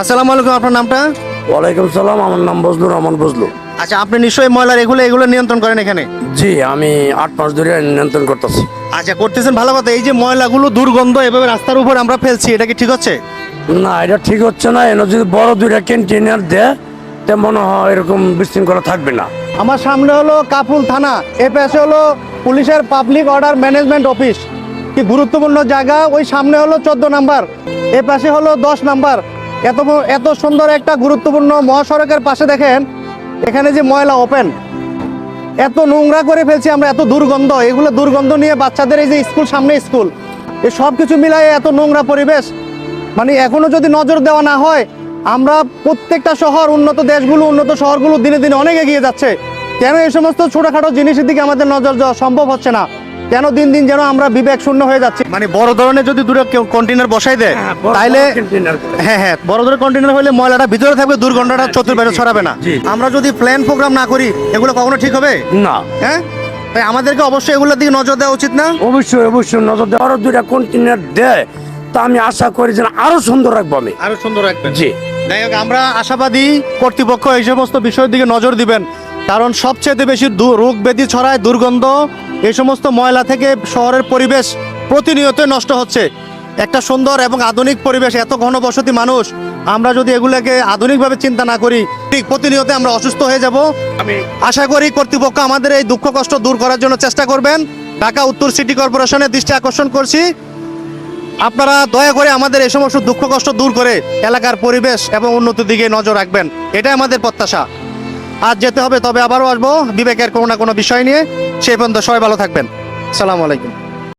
আসসালামু আলাইকুম, আপনার নামটা? ওয়ালাইকুম সালাম, আমার নাম বজলুর রহমান বজলু। আচ্ছা, আপনি নিশ্চয়ই ময়লার এগুলো নিয়ন্ত্রণ করেন এখানে? জি, আমি 8 মাস ধরে নিয়ন্ত্রণ করতেছি। আচ্ছা, করতেছেন, ভালো কথা। এই যে ময়লাগুলো দুর্গন্ধ এভাবে রাস্তার উপর আমরা ফেলছি, এটা কি ঠিক হচ্ছে? না, এটা ঠিক হচ্ছে না। এনে যদি বড় দুইটা কন্টেনার দেয় তে মনে হয় এরকম বিশৃঙ্খলা থাকবে না। আমার সামনে হলো কাপুল থানা, এ পাশে হলো পুলিশের পাবলিক অর্ডার ম্যানেজমেন্ট অফিস। কি গুরুত্বপূর্ণ জায়গা। ওই সামনে হলো 14 নাম্বার, এ পাশে হলো 10 নাম্বার। এত সুন্দর একটা গুরুত্বপূর্ণ মহাসড়কের পাশে দেখেন এখানে যে ময়লা ওপেন, এত নোংরা করে ফেলছি আমরা, এত দুর্গন্ধ। এগুলো দুর্গন্ধ নিয়ে বাচ্চাদের এই যে স্কুল, সামনে স্কুল, এ সব কিছু মিলাই এত নোংরা পরিবেশ। মানে এখনো যদি নজর দেওয়া না হয়, আমরা প্রত্যেকটা শহর, উন্নত দেশগুলো, উন্নত শহরগুলো দিনে দিনে অনেক এগিয়ে যাচ্ছে। কেন এই সমস্ত ছোটখাটো জিনিসের দিকে আমাদের নজর দেওয়া সম্ভব হচ্ছে না? কেন দিন দিন যেন আমরা বিবেক শূন্য হয়ে যাচ্ছি? মানে বড় ধরনের যদি দূরে কন্টেনার বসাই দেয় তাইলে, হ্যাঁ, বড় ধরনের কন্টেনার হলে ময়লাটা ভিতরে থাকবে, দুর্গন্ধটা চতুর্পাশে ছড়াবে না। আমরা যদি প্ল্যান প্রোগ্রাম না করি, এগুলো কখনো ঠিক হবে না। হ্যাঁ, তাই আমাদেরকে অবশ্যই এগুলোর দিকে নজর দেওয়া উচিত না? অবশ্যই নজর দেওয়ার। আরো দুইটা কন্টেনার দেয় তা আমি আশা করি যে আরো সুন্দর রাখবো আমি। আরো সুন্দর রাখবেন। জি, যাই হোক, আমরা আশাবাদী কর্তৃপক্ষ এই সমস্ত বিষয়ের দিকে নজর দিবেন, কারণ সবচেয়ে বেশি রোগ ব্যাধি ছড়ায় দুর্গন্ধ। এই সমস্ত ময়লা থেকে শহরের পরিবেশ প্রতিনিয়ত নষ্ট হচ্ছে। একটা সুন্দর এবং আধুনিক পরিবেশ, এত ঘনবসতি মানুষ, আমরা যদি এগুলোকে আধুনিকভাবে চিন্তা না করি, ঠিক প্রতিনিয়ত আমরা অসুস্থ হয়ে যাব। আমি আশা করি কর্তৃপক্ষ আমাদের এই দুঃখ কষ্ট দূর করার জন্য চেষ্টা করবেন। ঢাকা উত্তর সিটি কর্পোরেশনের দৃষ্টি আকর্ষণ করছি, আপনারা দয়া করে আমাদের এই সমস্ত দুঃখ কষ্ট দূর করে এলাকার পরিবেশ এবং উন্নতির দিকে নজর রাখবেন, এটাই আমাদের প্রত্যাশা। আজ যেতে হবে, তবে আবারও আসবো বিবেকের কোনো না কোনো বিষয় নিয়ে। সেই পর্যন্ত সবাই ভালো থাকবেন। আসসালামু আলাইকুম।